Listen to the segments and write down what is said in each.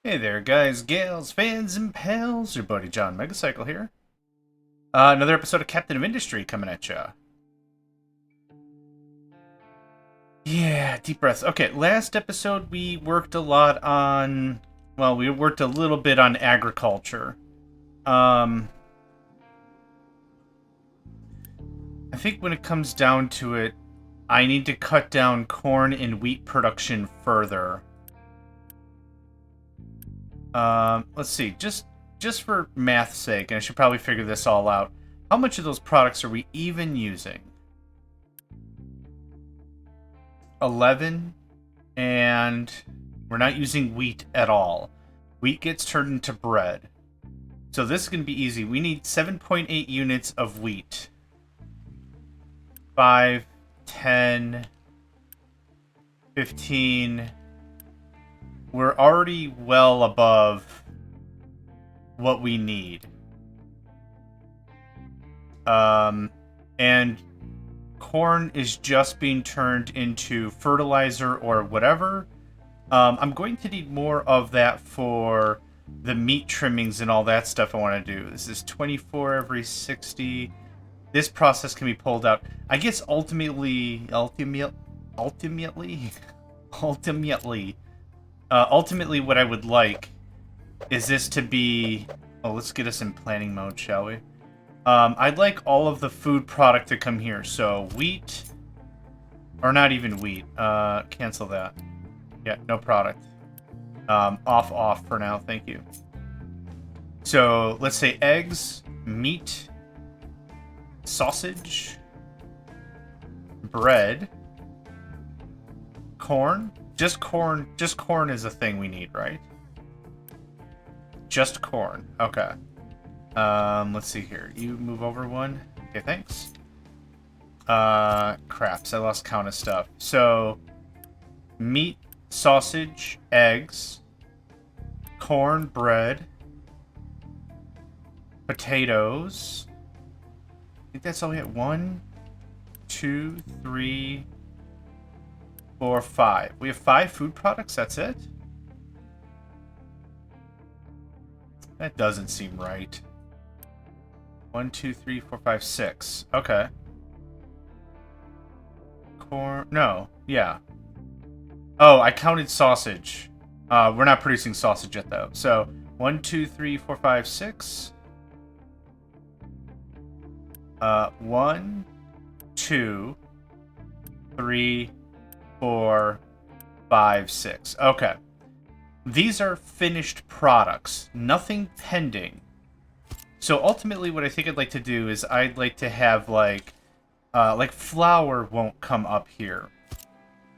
Hey there, guys, gals, fans, and pals. Your buddy JohnMegacycle here. Another episode of Captain of Industry coming at ya. Yeah, deep breaths. Okay, last episode we worked a lot on... Well, we worked a little bit on agriculture. I think when it comes down to it, I need to cut down corn and wheat production further. Let's see, just for math's sake, and I should probably figure this all out, how much of those products are we even using? 11, and we're not using wheat at all. Wheat gets turned into bread. So this is going to be easy. We need 7.8 units of wheat. 5, 10, 15... We're already well above what we need. And corn is just being turned into fertilizer or whatever. I'm going to need more of that for the meat trimmings and all that stuff I want to do. This is 24 every 60. This process can be pulled out. I guess ultimately, what I would like is this to be... Oh, let's get us in planning mode, shall we? I'd like all of the food product to come here. So, wheat... Or not even wheat. Cancel that. Yeah, no product. Off for now, thank you. So, let's say eggs, meat, sausage, bread, corn. Just corn is a thing we need, right? Just corn. Okay. Let's see here. You move over one. Okay, thanks. Craps. I lost count of stuff. So, meat, sausage, eggs, corn, bread, potatoes. I think that's all we had. 1, 2, 3... 4, 5. We have 5 food products, that's it? That doesn't seem right. 1, 2, 3, 4, 5, 6. Okay. Corn... No. Yeah. Oh, I counted sausage. We're not producing sausage yet, though. So, 1, 2, 3, 4, 5, 6. 1, 2, 3... 4, 5, 6. Okay. These are finished products. Nothing pending. So ultimately what I think I'd like to do is I'd like to have like flour won't come up here.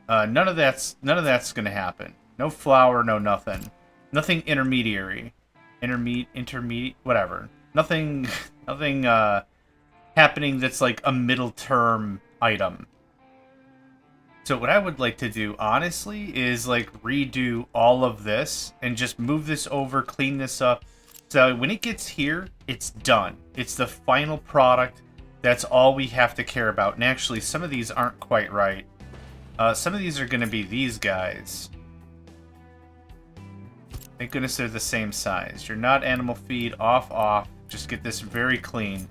None of that's gonna happen. No flour, no nothing. Nothing intermediary. Intermediate, whatever. Nothing happening that's like a middle term item. So what I would like to do, honestly, is like redo all of this and just move this over, clean this up. So when it gets here, it's done. It's the final product. That's all we have to care about. And actually, some of these aren't quite right. Some of these are going to be these guys. Thank goodness they're the same size. You're not animal feed. Off. Just get this very clean.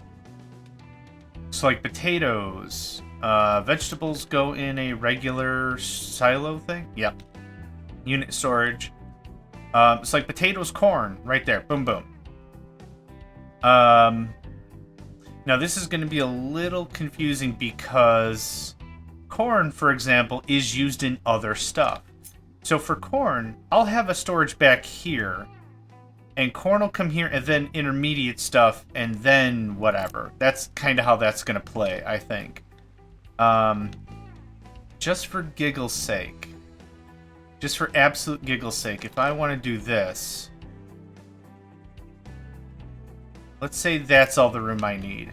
So like potatoes... vegetables go in a regular silo thing? Yep. Unit storage. It's like potatoes, corn, right there. Boom, boom. Now this is going to be a little confusing because corn, for example, is used in other stuff. So for corn, I'll have a storage back here, and corn will come here, and then intermediate stuff, and then whatever. That's kind of how that's going to play, I think. Just for giggle's sake, just for absolute giggle's sake, if I want to do this, let's say that's all the room I need.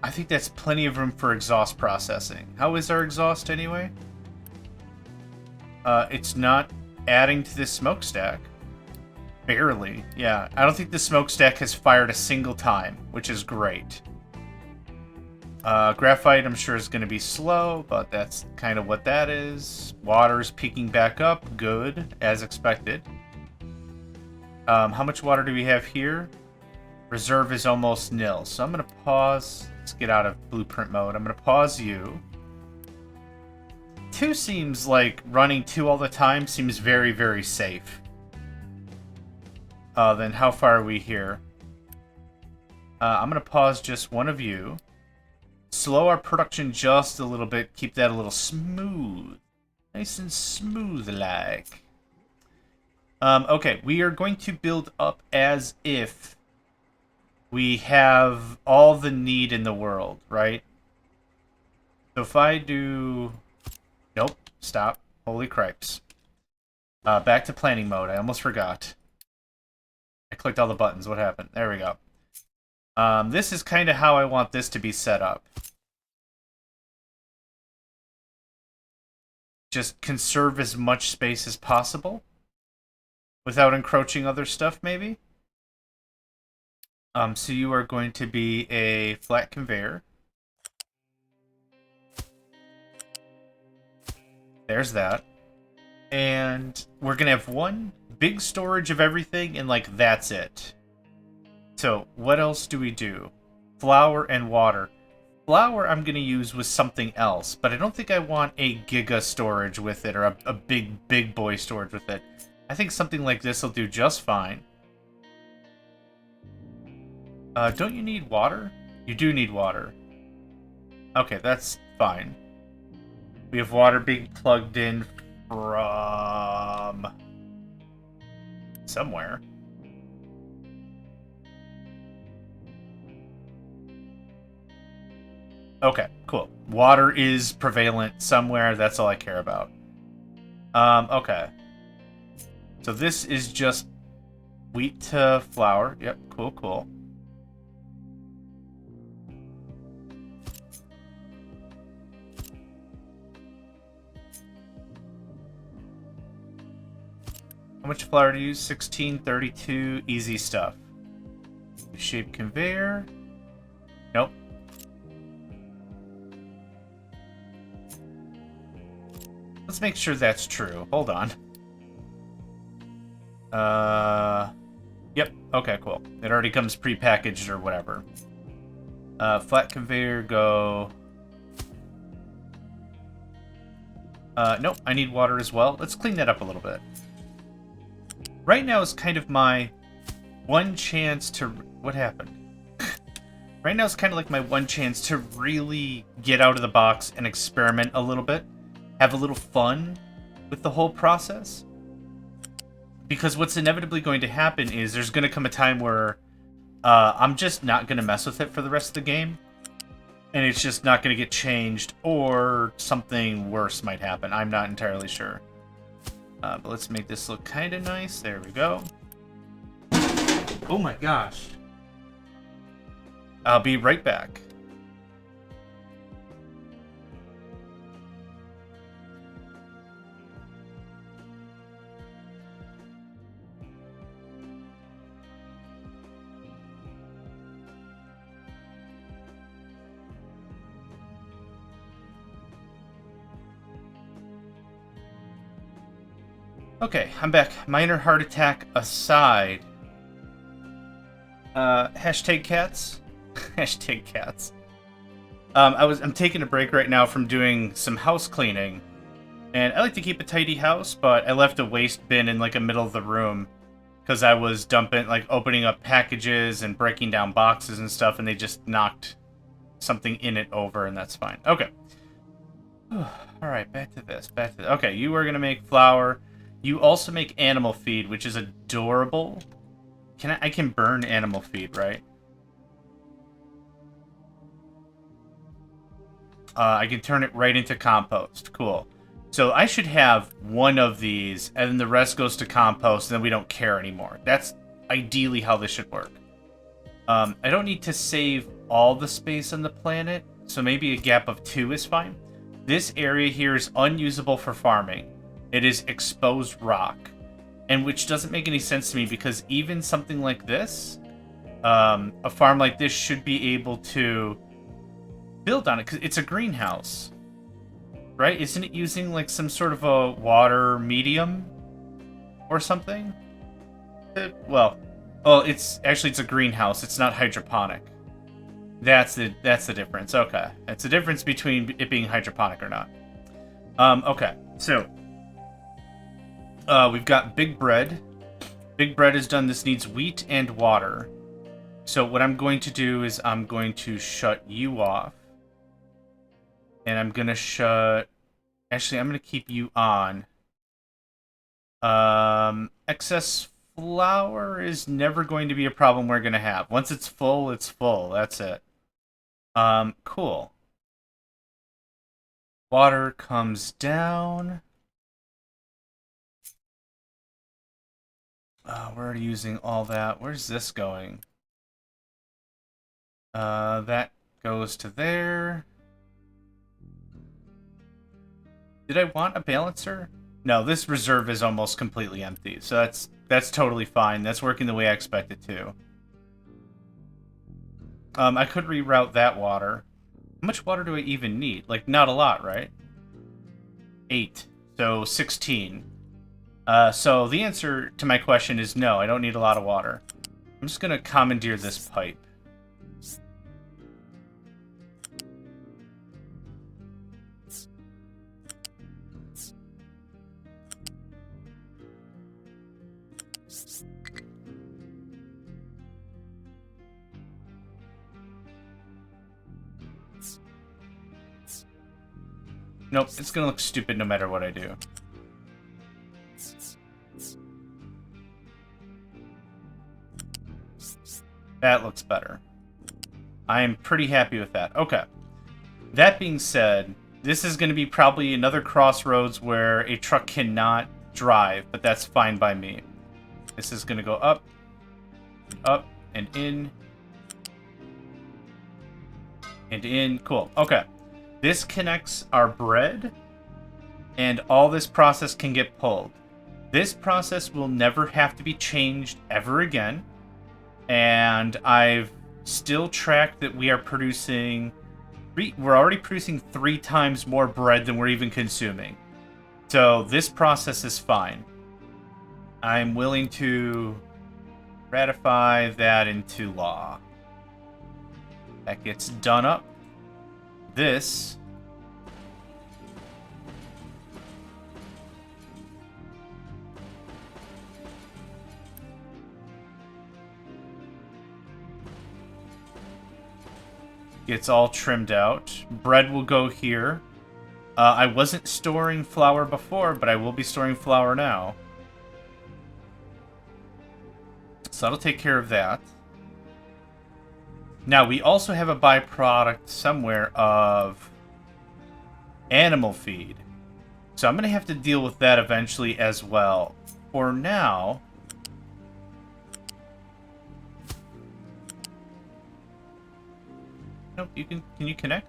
I think that's plenty of room for exhaust processing. How is our exhaust anyway? It's not adding to this smokestack. Barely, yeah. I don't think the smokestack has fired a single time, which is great. Graphite, I'm sure, is going to be slow, but that's kind of what that is. Water's peaking back up. Good, as expected. How much water do we have here? Reserve is almost nil. So I'm going to pause. Let's get out of blueprint mode. I'm going to pause you. 2 seems like running 2 all the time seems very, very safe. Then how far are we here? I'm going to pause just one of you. Slow our production just a little bit. Keep that a little smooth. Nice and smooth-like. Okay, we are going to build up as if we have all the need in the world, right? So if I do... Nope, stop. Holy cripes. Back to planning mode. I almost forgot. I clicked all the buttons. What happened? There we go. This is kind of how I want this to be set up. Just conserve as much space as possible without encroaching other stuff, maybe. So you are going to be a flat conveyor. There's that. And we're going to have one big storage of everything, and, like, that's it. So, what else do we do? Flour and water. Flour I'm going to use with something else, but I don't think I want a giga storage with it, or a big boy storage with it. I think something like this will do just fine. Don't you need water? You do need water. Okay, that's fine. We have water being plugged in from... somewhere. Okay, cool. Water is prevalent somewhere. That's all I care about. Okay. So this is just wheat to flour. Yep, cool, cool. How much flour to use? 1632. Easy stuff. Shape conveyor. Nope. Let's make sure that's true. Hold on. Yep. Okay, cool. It already comes pre-packaged or whatever. Flat conveyor, go... nope, I need water as well. Let's clean that up a little bit. Right now is kind of my one chance to... What happened? Right now is kind of like my one chance to really get out of the box and experiment a little bit. Have a little fun with the whole process. Because what's inevitably going to happen is there's going to come a time where I'm just not going to mess with it for the rest of the game. And it's just not going to get changed, or something worse might happen. I'm not entirely sure. But let's make this look kind of nice. There we go. Oh my gosh. I'll be right back. Okay, I'm back. Minor heart attack aside. Hashtag cats. Hashtag cats. I'm taking a break right now from doing some house cleaning. And I like to keep a tidy house, but I left a waste bin in, like, the middle of the room. Because I was opening up packages and breaking down boxes and stuff, and they just knocked something in it over, and that's fine. Okay. Alright, back to this. Okay, you are going to make flour. You also make animal feed, which is adorable. I can burn animal feed, right? I can turn it right into compost. Cool. So I should have one of these, and then the rest goes to compost, and then we don't care anymore. That's ideally how this should work. I don't need to save all the space on the planet, so maybe a gap of 2 is fine. This area here is unusable for farming. It is exposed rock, and which doesn't make any sense to me, because even something like this, a farm like this should be able to build on it because it's a greenhouse, right? Isn't it using like some sort of a water medium or something? Well, it's a greenhouse. It's not hydroponic. That's the difference. Okay, it's the difference between it being hydroponic or not. Okay, so we've got Big Bread. Big Bread is done. This needs wheat and water. So what I'm going to do is I'm going to shut you off. And I'm going to shut... Actually, I'm going to keep you on. Excess flour is never going to be a problem we're going to have. Once it's full, it's full. That's it. Cool. Water comes down. We're already using all that. Where's this going? That goes to there. Did I want a balancer? No, this reserve is almost completely empty, so that's totally fine. That's working the way I expect it to. I could reroute that water. How much water do I even need? Like, not a lot, right? 8. So, 16. So the answer to my question is no, I don't need a lot of water. I'm just gonna commandeer this pipe. Nope, it's gonna look stupid no matter what I do. That looks better. I am pretty happy with that. Okay. That being said, this is going to be probably another crossroads where a truck cannot drive, but that's fine by me. This is going to go up, and in, and in. Cool. Okay. This connects our bread, and all this process can get pulled. This process will never have to be changed ever again. And I've still tracked that we are producing... We're already producing 3 times more bread than we're even consuming. So this process is fine. I'm willing to ratify that into law. That gets done up. This... gets all trimmed out. Bread will go here. I wasn't storing flour before, but I will be storing flour now. So that'll take care of that. Now, we also have a byproduct somewhere of animal feed. So I'm going to have to deal with that eventually as well. For now... Nope, can you connect?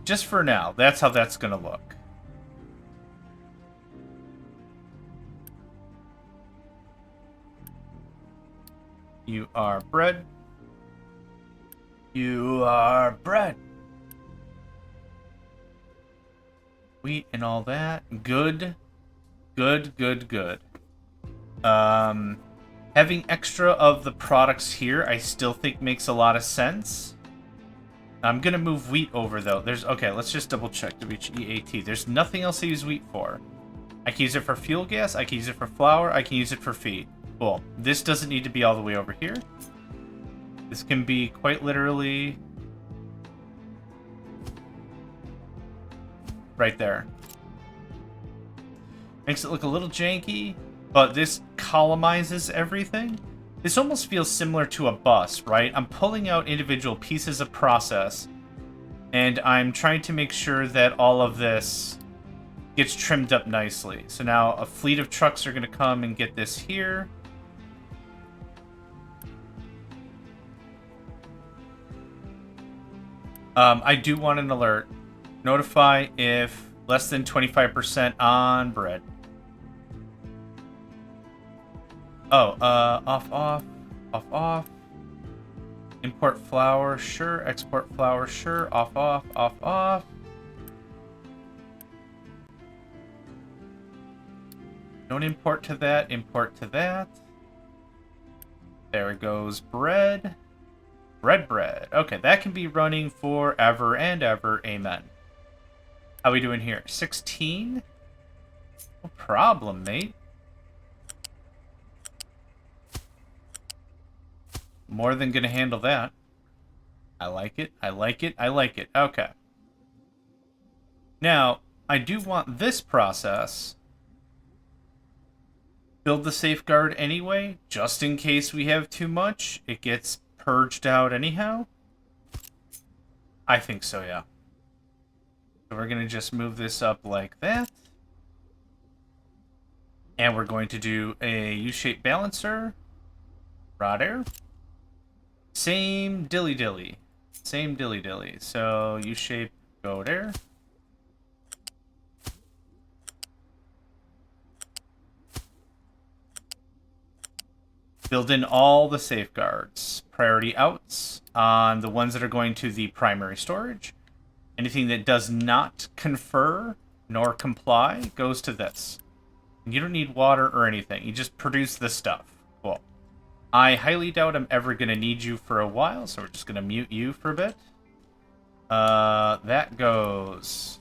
Just for now, that's how that's gonna look. You are bread. You are bread. Wheat and all that. Good. Good, good, good. Having extra of the products here, I still think makes a lot of sense. I'm gonna move wheat over though. Okay, let's just double check to reach EAT. There's nothing else to use wheat for. I can use it for fuel gas, I can use it for flour, I can use it for feed. Cool. This doesn't need to be all the way over here. This can be quite literally right there. Makes it look a little janky. But this columnizes everything. This almost feels similar to a bus, right? I'm pulling out individual pieces of process, and I'm trying to make sure that all of this gets trimmed up nicely. So now a fleet of trucks are going to come and get this here. I do want an alert. Notify if less than 25% on bread. Oh, off. Import flour, sure. Export flour, sure. Off, off, off, off. Don't import to that, import to that. There goes bread. Bread. Okay, that can be running forever and ever. Amen. How we doing here? 16? No problem, mate. More than gonna handle that. I like it. I like it. I like it. Okay. Now, I do want this process. Build the safeguard anyway, just in case we have too much. It gets purged out anyhow. I think so, yeah. So we're going to just move this up like that. And we're going to do a U-shaped balancer. Rod air. Same dilly-dilly. Same dilly-dilly. So U-shape, go there. Build in all the safeguards. Priority outs on the ones that are going to the primary storage. Anything that does not confer nor comply goes to this. And you don't need water or anything. You just produce this stuff. Cool. I highly doubt I'm ever going to need you for a while, so we're just going to mute you for a bit. That goes.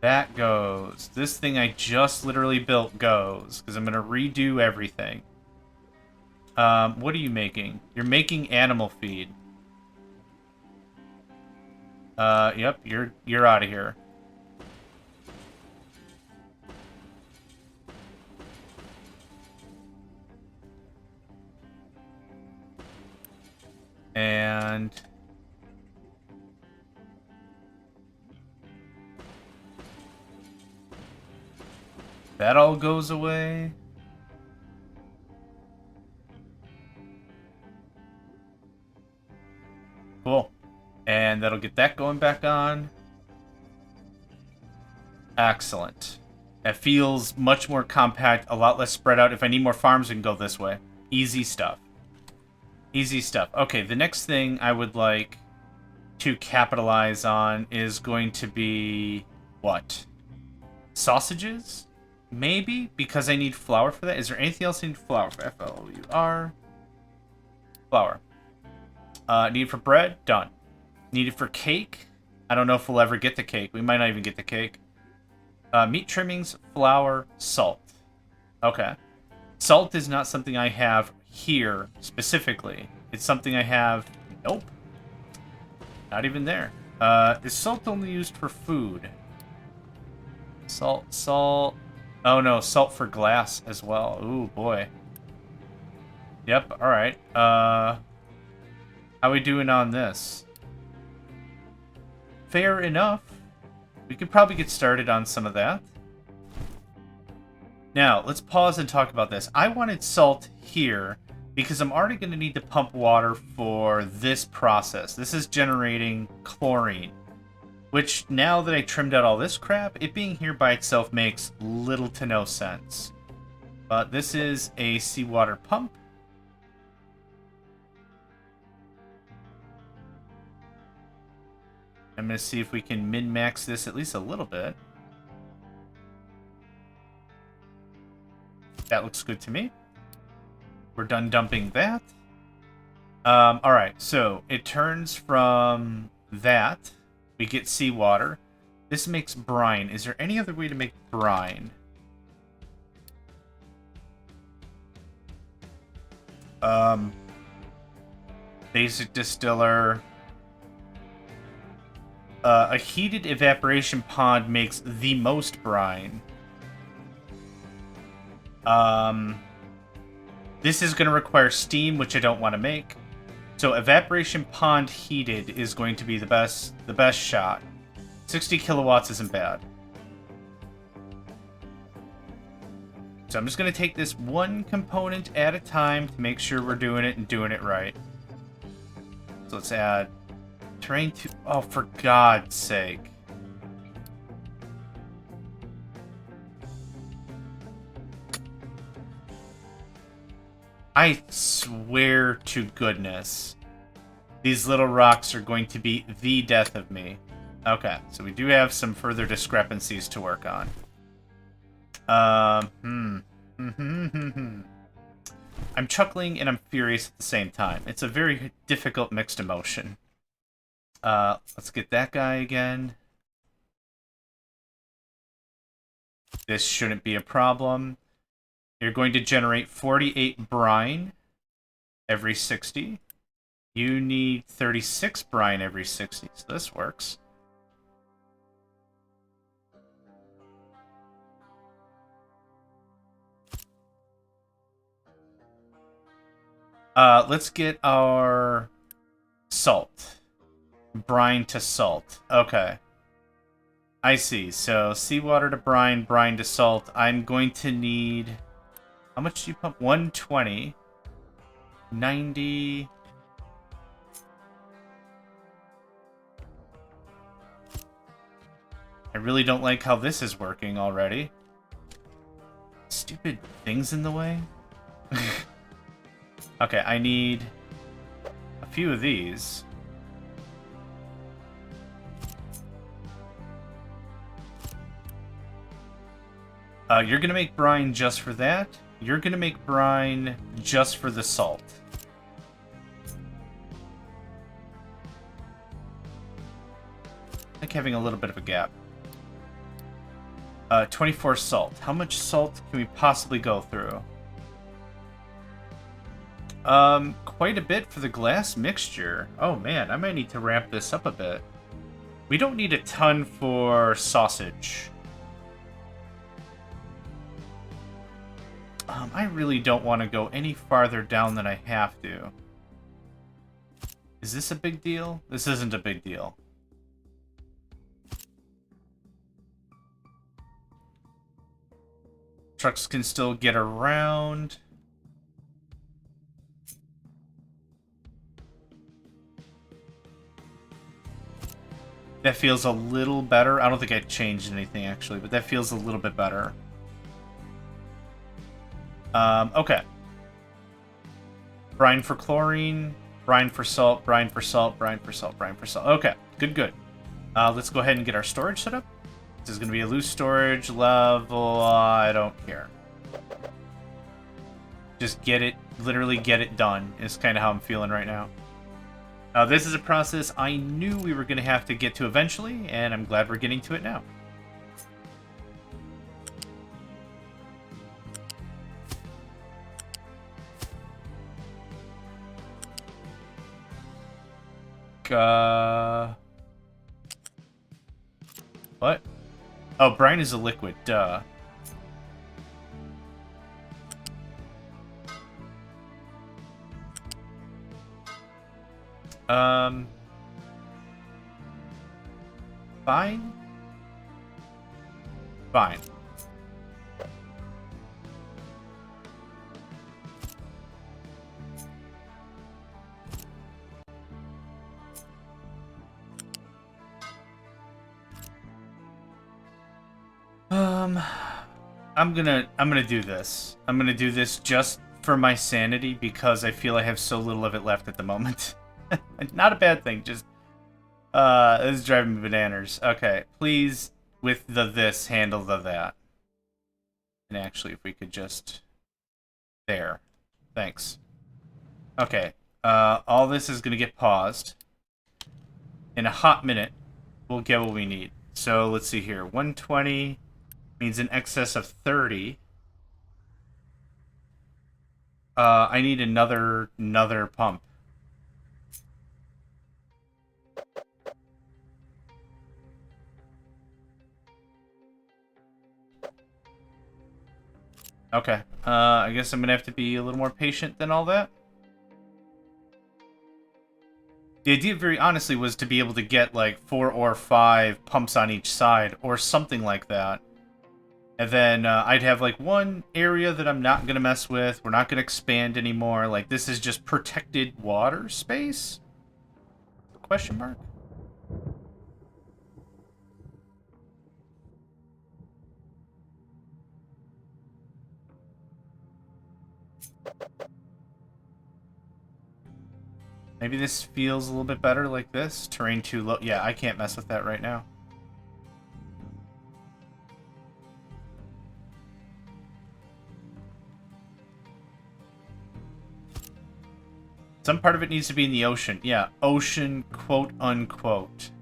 That goes. This thing I just literally built goes, because I'm going to redo everything. What are you making? You're making animal feed. Yep, you're out of here. And that all goes away. Cool. And that'll get that going back on. Excellent. It feels much more compact, a lot less spread out. If I need more farms, we can go this way. Easy stuff. Easy stuff. Okay, the next thing I would like to capitalize on is going to be... what? Sausages? Maybe? Because I need flour for that. Is there anything else I need flour for? F-L-O-U-R. Flour. Need for bread? Done. Needed for cake? I don't know if we'll ever get the cake. We might not even get the cake. Meat trimmings, flour, salt. Okay. Salt is not something I have here specifically. It's something I have... Nope. Not even there. Is salt only used for food? Salt. Oh no, salt for glass as well. Ooh, boy. Yep, alright. How we doing on this? Fair enough. We could probably get started on some of that. Now, let's pause and talk about this. I wanted salt here because I'm already going to need to pump water for this process. This is generating chlorine, which now that I trimmed out all this crap, it being here by itself makes little to no sense. But this is a seawater pump. I'm going to see if we can min-max this at least a little bit. That looks good to me. We're done dumping that. Alright, so it turns from that. We get seawater. This makes brine. Is there any other way to make brine? Basic distiller. A heated evaporation pond makes the most brine. This is going to require steam, which I don't want to make. So evaporation pond heated is going to be the best shot. 60 kilowatts isn't bad. So I'm just going to take this one component at a time to make sure we're doing it and doing it right. So let's add terrain to... Oh, for God's sake. I swear to goodness. These little rocks are going to be the death of me. Okay, so we do have some further discrepancies to work on. I'm chuckling and I'm furious at the same time. It's a very difficult mixed emotion. Let's get that guy again. This shouldn't be a problem. You're going to generate 48 brine every 60. You need 36 brine every 60, so this works. Let's get our salt. Brine to salt. Okay. I see. So seawater to brine, brine to salt. I'm going to need... How much do you pump? 120. 90... I really don't like how this is working already. Stupid things in the way. Okay, I need a few of these. You're gonna make brine just for that. You're gonna make brine just for the salt. I like having a little bit of a gap. 24 salt. How much salt can we possibly go through? Quite a bit for the glass mixture. Oh man, I might need to ramp this up a bit. We don't need a ton for sausage. I really don't want to go any farther down than I have to. Is this a big deal? This isn't a big deal. Trucks can still get around. That feels a little better. I don't think I changed anything, actually, but that feels a little bit better. Okay. Brine for chlorine, brine for salt, brine for salt, brine for salt, brine for salt. Okay, good, good. Let's go ahead and get our storage set up. This is going to be a loose storage level. I don't care. Just get it, literally get it done is kind of how I'm feeling right now. This is a process I knew we were going to have to get to eventually, and I'm glad we're getting to it now. What? Oh, brine is a liquid, duh. Fine? Fine. I'm gonna do this. I'm gonna do this just for my sanity because I feel I have so little of it left at the moment. Not a bad thing, just this is driving me bananas. Okay, please with the this handle the that. And actually if we could just there. Thanks. Okay. All this is gonna get paused. In a hot minute, we'll get what we need. So let's see here. 120 means in excess of 30. I need another pump. Okay. I guess I'm gonna have to be a little more patient than all that. The idea, very honestly, was to be able to get like 4 or 5 pumps on each side, or something like that. And then I'd have like one area that I'm not gonna mess with. We're not gonna expand anymore. Like this is just protected water space? Question mark? Maybe this feels a little bit better like this. Terrain too low. Yeah, I can't mess with that right now. Some part of it needs to be in the ocean. Yeah, ocean, quote unquote.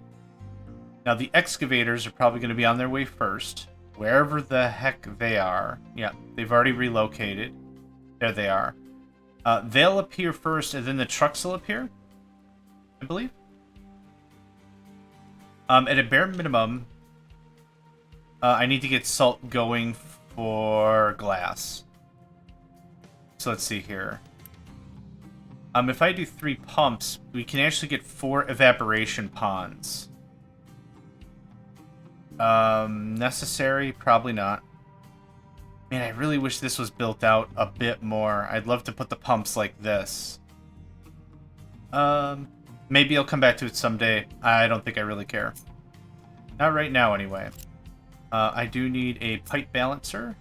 Now, the excavators are probably going to be on their way first. Wherever the heck they are. Yeah, they've already relocated. There they are. They'll appear first, and then the trucks will appear, I believe. At a bare minimum, I need to get salt going for glass. So let's see here. If I do 3 pumps, we can actually get 4 evaporation ponds. Necessary? Probably not. Man, I really wish this was built out a bit more. I'd love to put the pumps like this. Maybe I'll come back to it someday. I don't think I really care. Not right now, anyway. I do need a pipe balancer.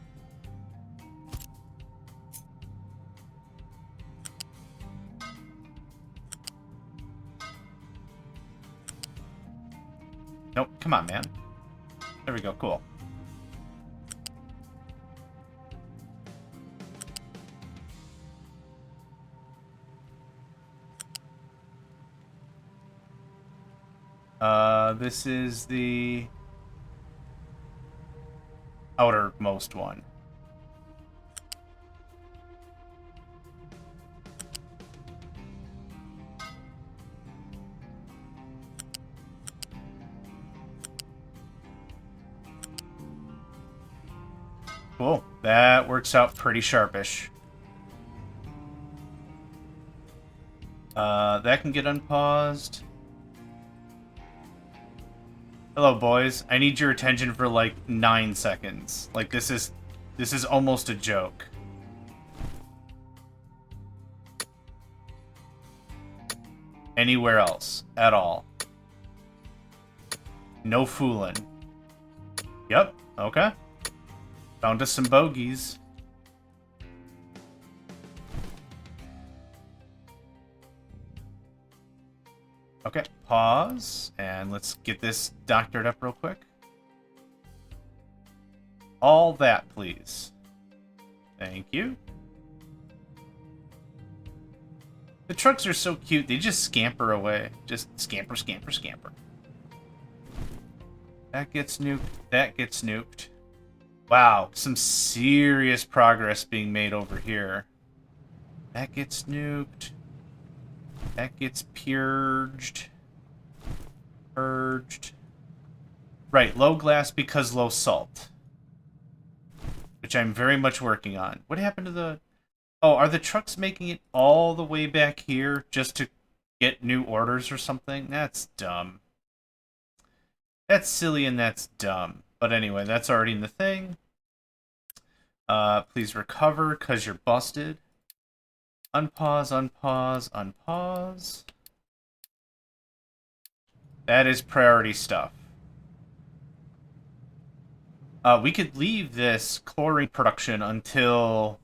Nope, come on, man. There we go, cool. This is the outermost one. Cool. That works out pretty sharpish. That can get unpaused. Hello, boys. I need your attention for like 9 seconds. Like this is almost a joke. Anywhere else at all? No fooling. Yep. Okay. Found us some bogeys. Okay, pause, and let's get this doctored up real quick. All that, please. Thank you. The trucks are so cute, they just scamper away. Just scamper, scamper, scamper. That gets nuked, that gets nuked. Wow, some serious progress being made over here. That gets nuked. That gets purged. Purged. Right, low glass because low salt. Which I'm very much working on. What happened to the... Oh, are the trucks making it all the way back here just to get new orders or something? That's dumb. That's silly and that's dumb. But anyway, that's already in the thing. Please recover because you're busted. Unpause, unpause, unpause. That is priority stuff. We could leave this chlorine production until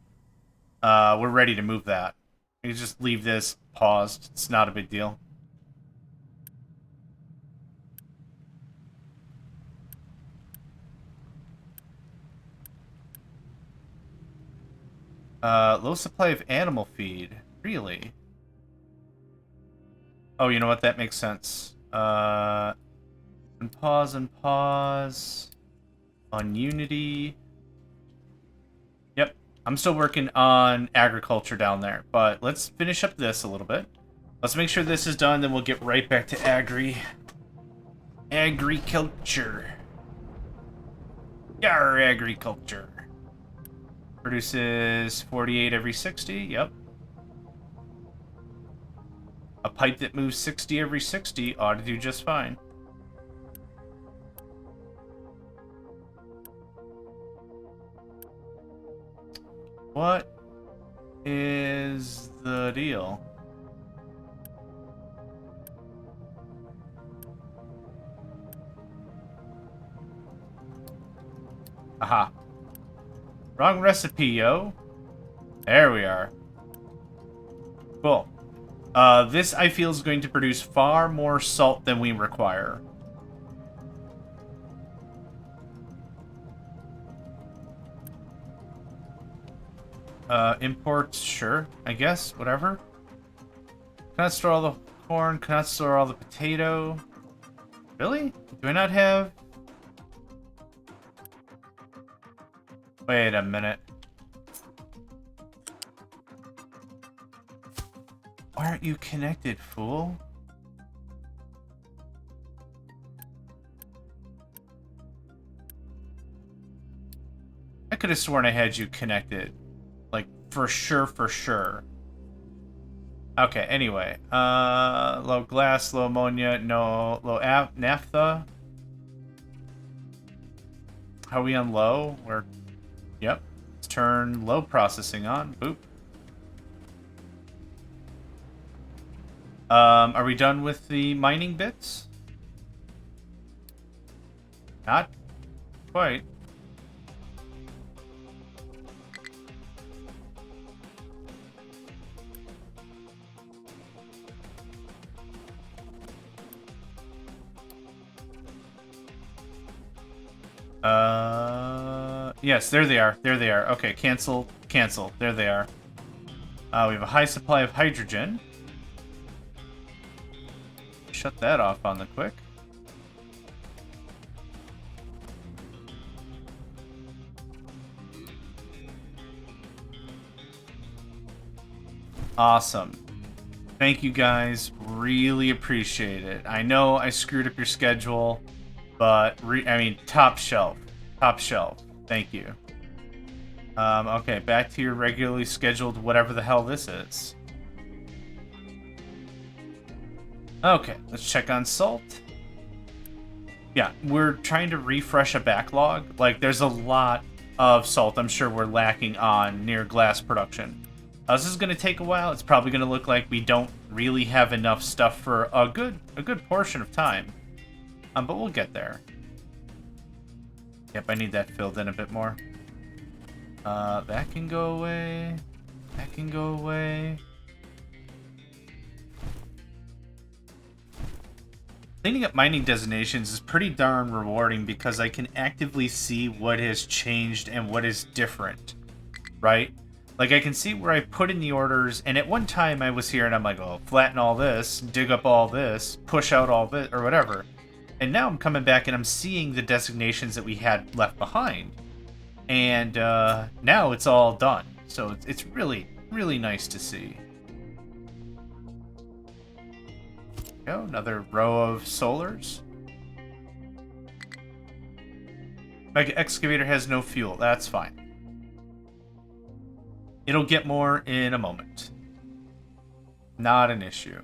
we're ready to move that. We can just leave this paused. It's not a big deal. Low supply of animal feed. Really? Oh, you know what? That makes sense. Unpause, unpause. On Unity. Yep. I'm still working on agriculture down there, but let's finish up this a little bit. Let's make sure this is done, then we'll get right back to agriculture. Yar, agriculture. Produces 48 every 60, yep. A pipe that moves 60 every 60 ought to do just fine. What is the deal? Aha. Wrong recipe, yo. There we are. Cool. This, I feel, is going to produce far more salt than we require. Imports, sure, I guess, whatever. Cannot store all the corn, cannot store all the potato. Really? Do I not have... Wait a minute. Why aren't you connected, fool? I could have sworn I had you connected. Like, for sure, for sure. Okay, anyway. Low glass, low ammonia, no... Low naphtha. How are we on low? We're... Yep. Let's turn low processing on. Boop. Are we done with the mining bits? Not quite. Yes, there they are. There they are. Okay, cancel, cancel. There they are. We have a high supply of hydrogen. Shut that off on the quick. Awesome. Thank you guys. Really appreciate it. I know I screwed up your schedule, but I mean, top shelf. Top shelf. Thank you. Okay, back to your regularly scheduled whatever the hell this is. Okay, let's check on salt. Yeah, we're trying to refresh a backlog. Like, there's a lot of salt I'm sure we're lacking on near glass production. This is going to take a while. It's probably going to look like we don't really have enough stuff for a good portion of time. But we'll get there. Yep, I need that filled in a bit more. That can go away. That can go away. Cleaning up mining designations is pretty darn rewarding because I can actively see what has changed and what is different, right? Like, I can see where I put in the orders, and at one time I was here and I'm like, oh, flatten all this, dig up all this, push out all this, or whatever. And now I'm coming back and I'm seeing the designations that we had left behind. And now it's all done. So it's really, really nice to see. Go, another row of solars. Mega excavator has no fuel. That's fine. It'll get more in a moment. Not an issue.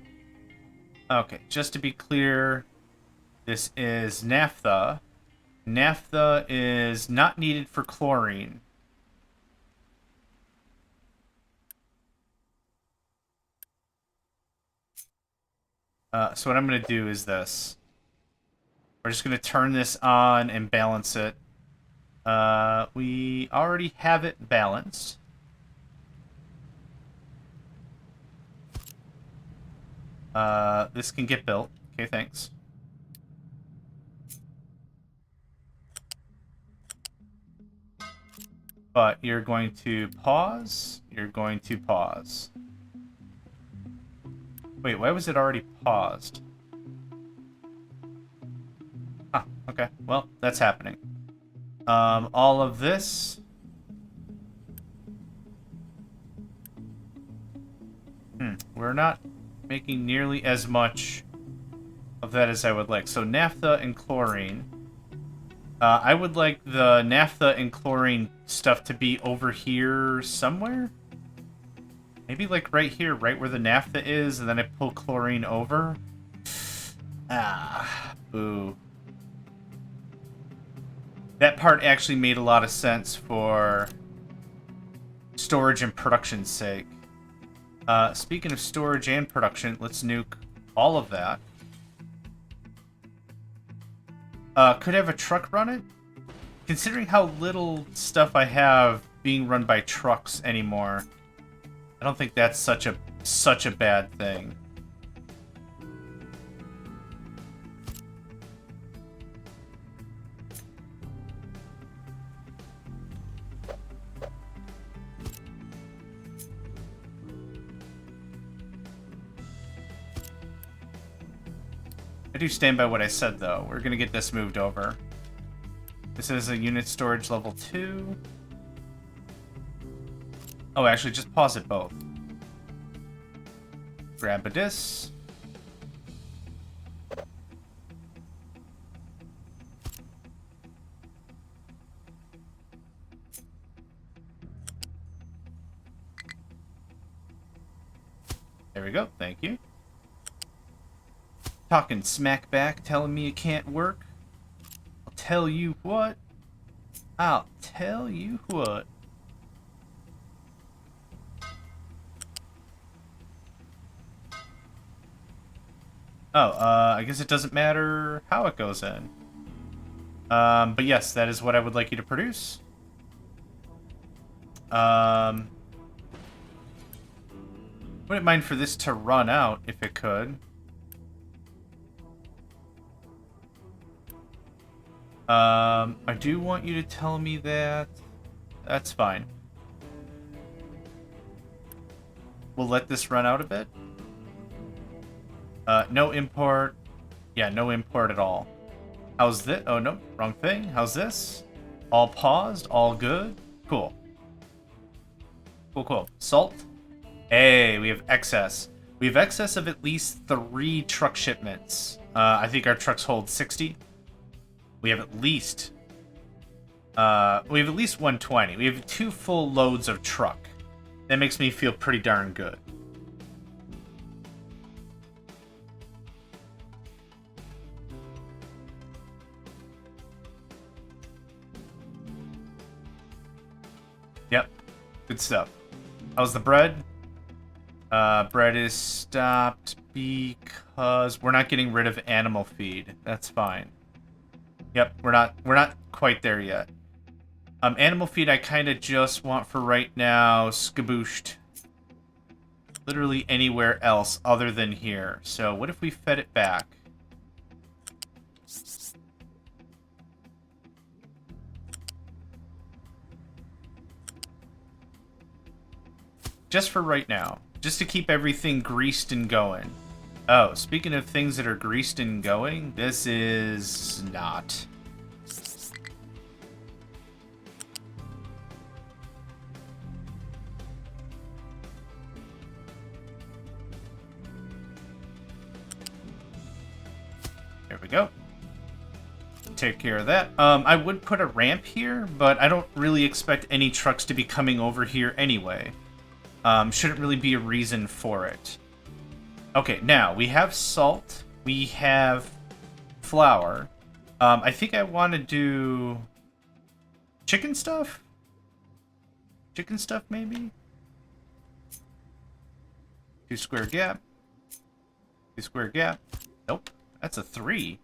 Okay, just to be clear, this is naphtha. Naphtha is not needed for chlorine. So what I'm going to do is this. We're just going to turn this on and balance it. We already have it balanced. This can get built. Okay, thanks. But you're going to pause. You're going to pause. Wait, why was it already paused? Ah, okay. Well, that's happening. All of this. We're not making nearly as much of that as I would like. So naphtha and chlorine. I would like the naphtha and chlorine stuff to be over here somewhere. Maybe like right here, right where the naphtha is, and then I pull chlorine over. Ah, boo. That part actually made a lot of sense for storage and production's sake. Speaking of storage and production, let's nuke all of that. Could have a truck run it? Considering how little stuff I have being run by trucks anymore, I don't think that's such a bad thing. I do stand by what I said, though. We're going to get this moved over. This is a unit storage level 2. Oh, actually, just pause it both. Grab a dis. There we go. Thank you. Talking smack back, telling me it can't work. I'll tell you what. I'll tell you what. Oh, I guess it doesn't matter how it goes in. But yes, that is what I would like you to produce. Wouldn't mind for this to run out if it could. I do want you to tell me that. That's fine. We'll let this run out a bit. No import. Yeah, no import at all. How's this? Oh, no, wrong thing. How's this? All paused, all good. Cool. Cool, cool. Salt. Hey, we have excess. We have excess of at least 3 truck shipments. I think our trucks hold 60. We have at least 120. We have 2 full loads of truck. That makes me feel pretty darn good. Yep, good stuff. How's the bread? Bread is stopped because we're not getting rid of animal feed. That's fine. Yep, we're not quite there yet. Animal feed I kind of just want for right now skabooshed. Literally anywhere else other than here. So what if we fed it back? Just for right now. Just to keep everything greased and going. Oh, speaking of things that are greased and going, this is not. There we go. Take care of that. I would put a ramp here, but I don't really expect any trucks to be coming over here anyway. Shouldn't really be a reason for it. Okay, now, we have salt. We have flour. I think I want to do chicken stuff? Chicken stuff, maybe? 2 square gap. 2 square gap. Nope, that's a 3.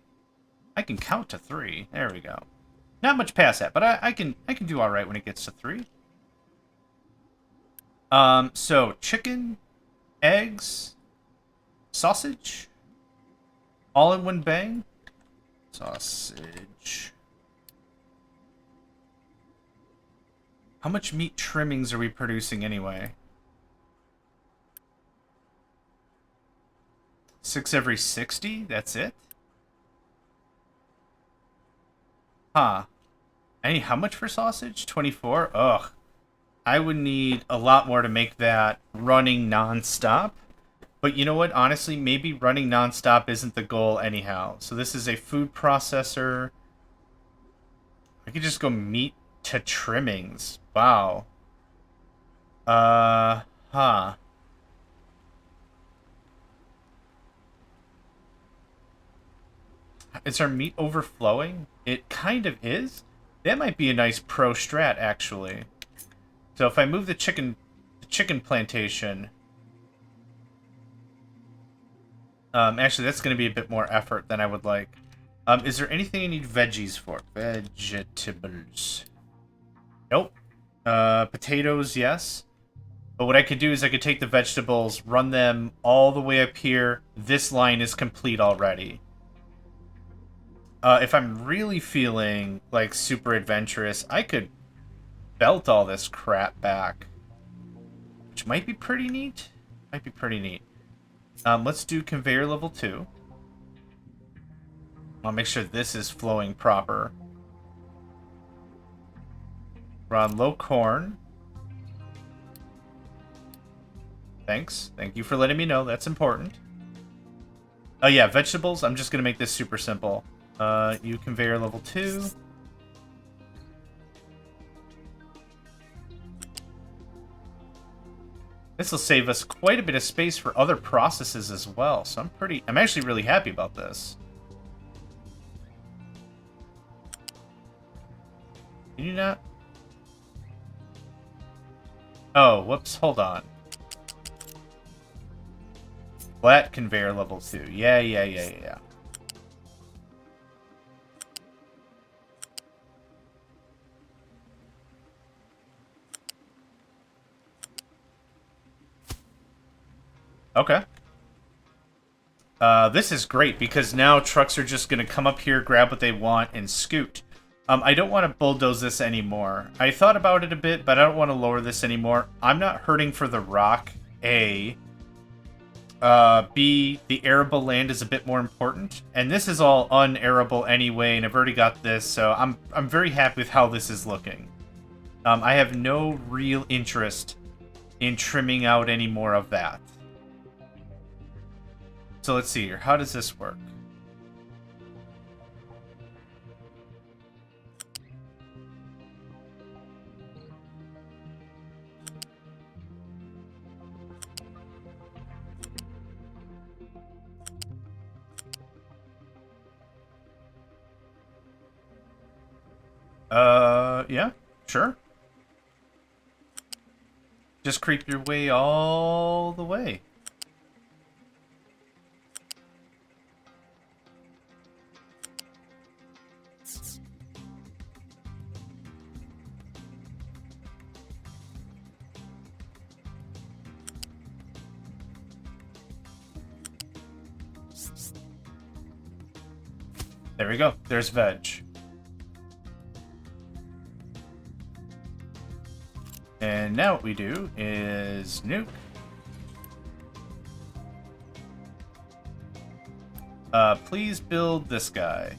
I can count to 3. There we go. Not much past that, but I can do all right when it gets to 3. So chicken, eggs, sausage, all in one bang. Sausage. How much meat trimmings are we producing anyway? 6 every 60? That's it? Huh. How much for sausage? 24? Ugh. I would need a lot more to make that running non-stop. But you know what? Honestly, maybe running non-stop isn't the goal anyhow. So this is a food processor. I could just go meat to trimmings. Wow. Huh. Is our meat overflowing? It kind of is. That might be a nice pro strat, actually. So if I move the chicken plantation, actually that's going to be a bit more effort than I would like. Is there anything I need veggies for? Vegetables. Nope. Potatoes, yes. But what I could do is I could take the vegetables, run them all the way up here. This line is complete already. If I'm really feeling like super adventurous, I could belt all this crap back, which might be pretty neat. Let's do conveyor level 2. I'll make sure this is flowing proper. We're on low corn. Thanks. Thank you for letting me know. That's important. Oh yeah, vegetables. I'm just going to make this super simple. You conveyor level 2. This will save us quite a bit of space for other processes as well. So I'm actually really happy about this. Can you not? Oh, whoops, hold on. Flat conveyor level 2. Yeah. Okay. This is great because now trucks are just going to come up here, grab what they want, and scoot. I don't want to bulldoze this anymore. I thought about it a bit, but I don't want to lower this anymore. I'm not hurting for the rock, A. B, the arable land is a bit more important. And this is all unarable anyway, and I've already got this, so I'm very happy with how this is looking. I have no real interest in trimming out any more of that. So let's see here. How does this work? Yeah, sure. Just creep your way all the way. There we go. There's veg. And now what we do is nuke. Please build this guy.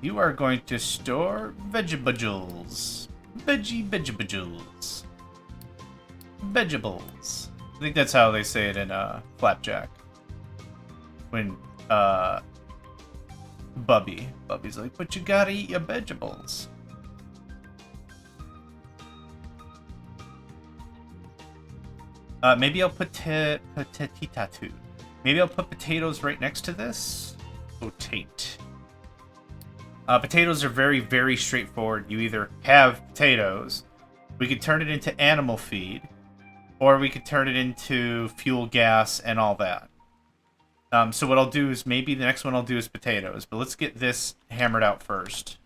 You are going to store vegetables. Vegetables. Vegetables. I think that's how they say it in Flapjack. When Bubby's like, but you gotta eat your vegetables. Maybe I'll put Maybe I'll put potatoes right next to this. Potate. Potatoes are very, very straightforward. You either have potatoes, we could turn it into animal feed, or we could turn it into fuel, gas, and all that. So what I'll do is, maybe the next one I'll do is potatoes, but let's get this hammered out first.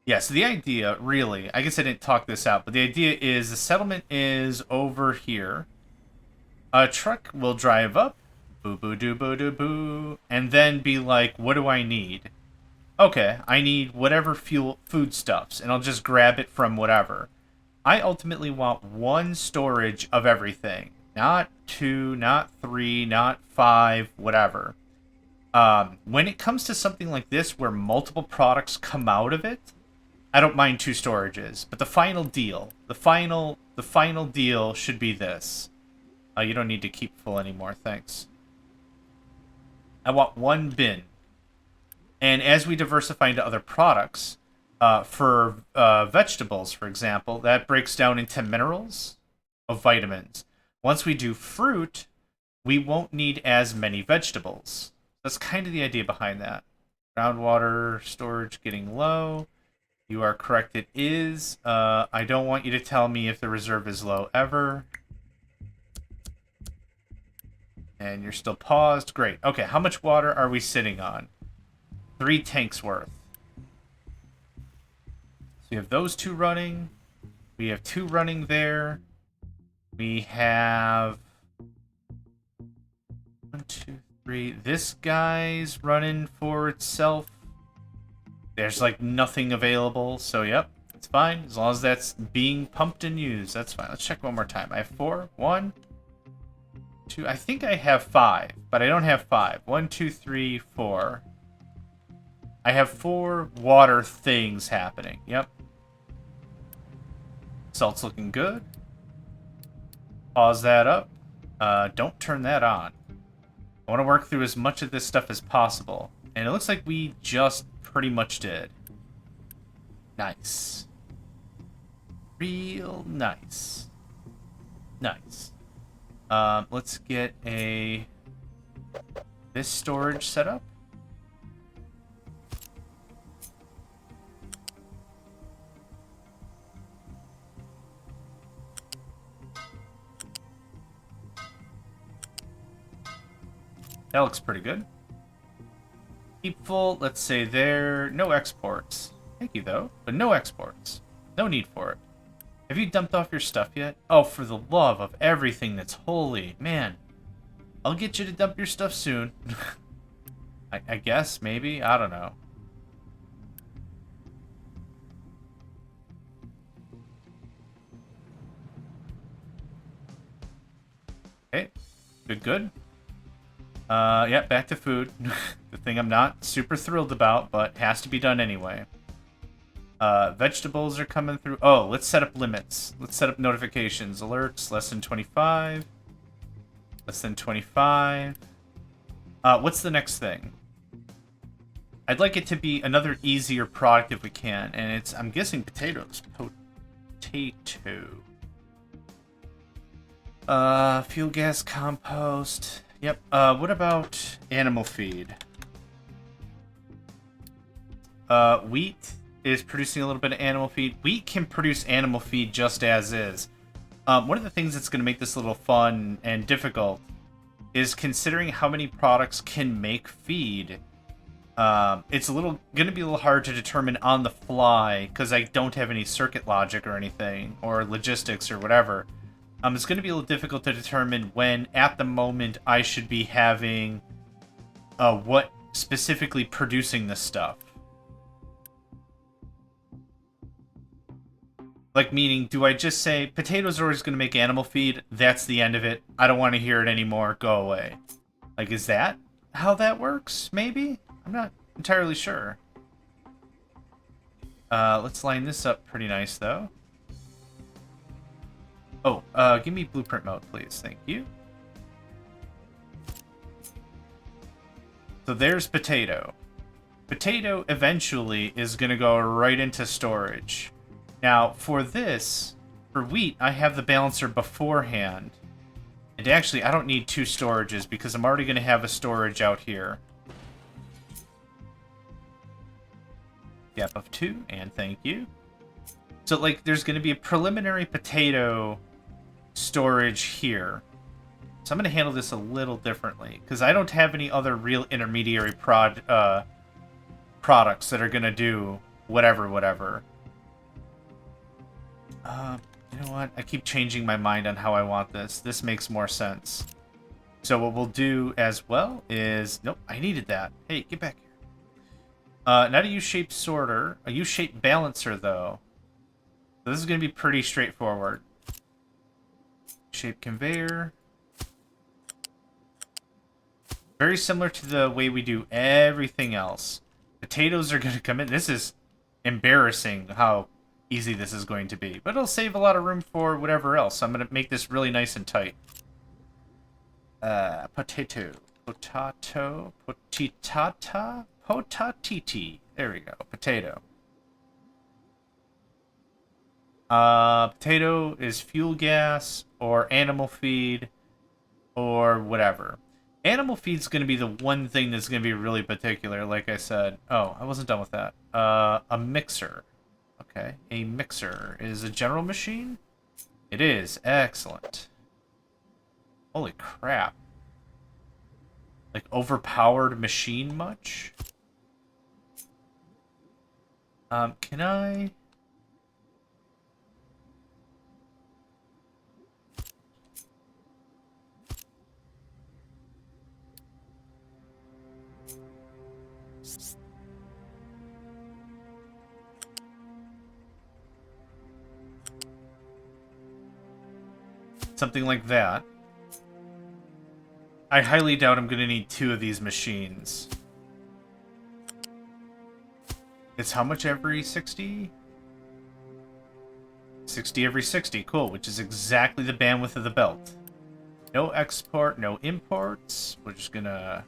Yeah, so the idea, really, I guess I didn't talk this out, but the idea is the settlement is over here. A truck will drive up, boo-boo-doo-boo-doo-boo, and then be like, what do I need? Okay, I need whatever foodstuffs, and I'll just grab it from whatever. I ultimately want one storage of everything. Not 2, not 3, not 5, whatever. When it comes to something like this where multiple products come out of it, I don't mind 2 storages, but the final deal, the final deal should be this. You don't need to keep full anymore, thanks. I want 1 bin. And as we diversify into other products, for vegetables, for example, that breaks down into minerals of vitamins. Once we do fruit, we won't need as many vegetables. That's kind of the idea behind that. Groundwater storage getting low. You are correct, it is. I don't want you to tell me if the reserve is low ever. And you're still paused. Great. Okay, how much water are we sitting on? 3 tanks worth. So we have those 2 running. We have 2 running there. We have 1, 2, 3. This guy's running for itself. There's like nothing available, so yep, it's fine. As long as that's being pumped and used, that's fine. Let's check one more time. I have 4. 1, 2. I think I have 5, but I don't have 5. 1, 2, 3, 4. I have 4 water things happening. Yep. Salt's looking good. Pause that up. Don't turn that on. I want to work through as much of this stuff as possible. And it looks like we just pretty much did. Nice. Real nice. Nice. Let's get this storage set up. That looks pretty good. Keep full, let's say there. No exports. Thank you, though, but no exports. No need for it. Have you dumped off your stuff yet? Oh, for the love of everything that's holy. Man, I'll get you to dump your stuff soon. I guess, maybe? I don't know. Okay, good. Yeah, back to food. The thing I'm not super thrilled about, but has to be done anyway. Vegetables are coming through. Oh, let's set up limits. Let's set up notifications. Alerts, less than 25. Less than 25. What's the next thing? I'd like it to be another easier product if we can, and it's, I'm guessing, potatoes. Potato. Fuel gas, compost. Yep. What about animal feed? Wheat is producing a little bit of animal feed. Wheat can produce animal feed just as is. One of the things that's going to make this a little fun and difficult is considering how many products can make feed. It's going to be a little hard to determine on the fly because I don't have any circuit logic or anything, or logistics or whatever. It's going to be a little difficult to determine when, at the moment, I should be having what specifically producing this stuff. Like, meaning, do I just say, potatoes are always going to make animal feed, that's the end of it, I don't want to hear it anymore, go away. Like, is that how that works? Maybe? I'm not entirely sure. Let's line this up pretty nice, though. Oh, give me blueprint mode, please. Thank you. So there's potato. Potato eventually is going to go right into storage. Now, for this, for wheat, I have the balancer beforehand. And actually, I don't need 2 storages because I'm already going to have a storage out here. Gap of 2, and thank you. So, like, there's going to be a preliminary potato storage here. So I'm going to handle this a little differently because I don't have any other real intermediary products that are going to do whatever. You know what? I keep changing my mind on how I want this. This makes more sense. So what we'll do as well is... Nope, I needed that. Hey, get back here. Not a U-shaped sorter. A U-shaped balancer, though. So this is going to be pretty straightforward. Shape conveyor. Very similar to the way we do everything else. Potatoes are going to come in. This is embarrassing how easy this is going to be. But it'll save a lot of room for whatever else. So I'm going to make this really nice and tight. Potato. Potato. Potitata. Potatiti. There we go. Potato. Potato is fuel gas or animal feed or whatever. Animal feed's going to be the one thing that's going to be really particular, like I said. Oh, I wasn't done with that. A mixer. Okay, a mixer is a general machine? It is. Excellent. Holy crap. Like, overpowered machine much? Can I... something like that. I highly doubt I'm going to need 2 of these machines. It's how much every 60? 60 every 60, cool, which is exactly the bandwidth of the belt. No export, no imports. We're just going to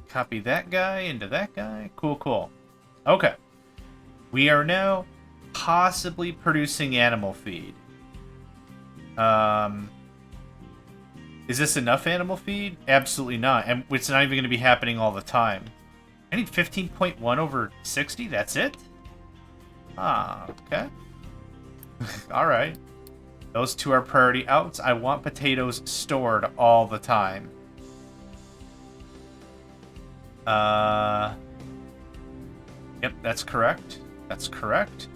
copy that guy into that guy. Cool, cool. Okay. We are now possibly producing animal feed. Is this enough animal feed? Absolutely not. And it's not even going to be happening all the time. I need 15.1 over 60? That's it? Ah, okay. Alright. Those 2 are priority outs. I want potatoes stored all the time. Yep, that's correct. That's correct.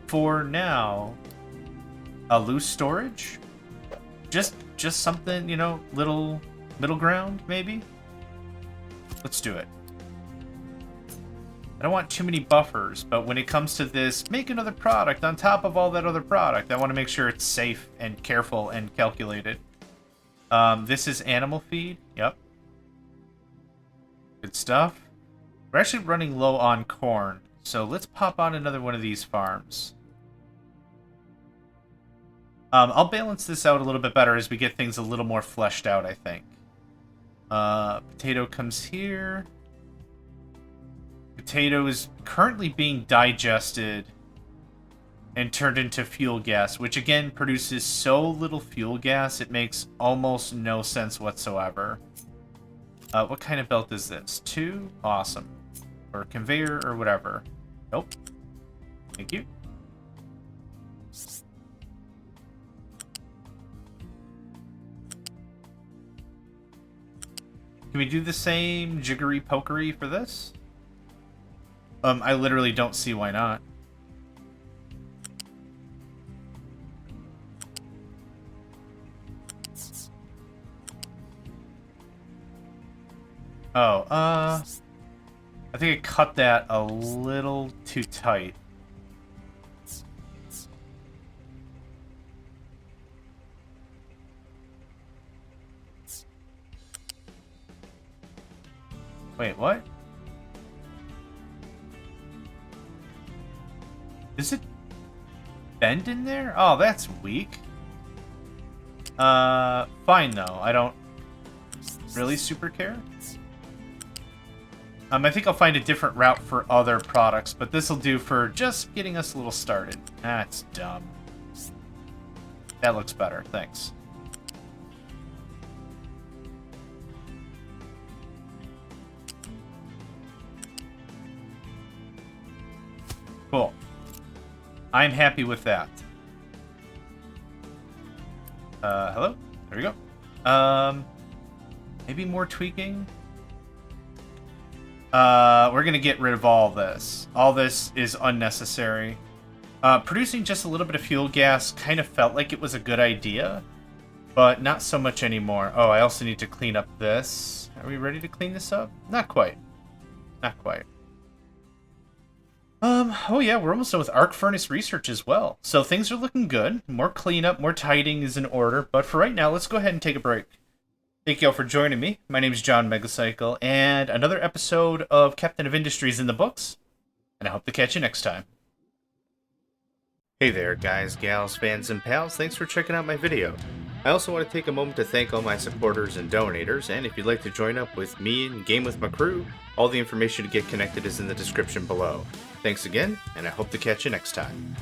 For now, a loose storage? Just something, you know, little middle ground, maybe? Let's do it. I don't want too many buffers, but when it comes to this, make another product on top of all that other product, I want to make sure it's safe and careful and calculated. This is animal feed. Yep. Good stuff. We're actually running low on corn, so let's pop on another one of these farms. I'll balance this out a little bit better as we get things a little more fleshed out, I think. Potato comes here. Potato is currently being digested and turned into fuel gas, which again produces so little fuel gas it makes almost no sense whatsoever. What kind of belt is this? 2? Awesome. Or conveyor or whatever. Nope. Thank you. Can we do the same jiggery pokery for this? I literally don't see why not. Oh, I think I cut that a little too tight. Wait, what? Is it bend in there? Oh, that's weak. Fine though. I don't really super care. I think I'll find a different route for other products, but this'll do for just getting us a little started. That's dumb. That looks better, thanks. Cool. I'm happy with that. Hello? There we go. Maybe more tweaking? We're gonna get rid of all this. All this is unnecessary. Producing just a little bit of fuel gas kind of felt like it was a good idea, but not so much anymore. Oh, I also need to clean up this. Are we ready to clean this up? Not quite. Not quite. Oh yeah, we're almost done with arc furnace research as well. So things are looking good. More cleanup, more tidying is in order. But for right now, let's go ahead and take a break. Thank you all for joining me. My name is JohnMegacycle, and another episode of Captain of Industries in the books. And I hope to catch you next time. Hey there, guys, gals, fans, and pals. Thanks for checking out my video. I also want to take a moment to thank all my supporters and donators, and if you'd like to join up with me and game with my crew, all the information to get connected is in the description below. Thanks again, and I hope to catch you next time.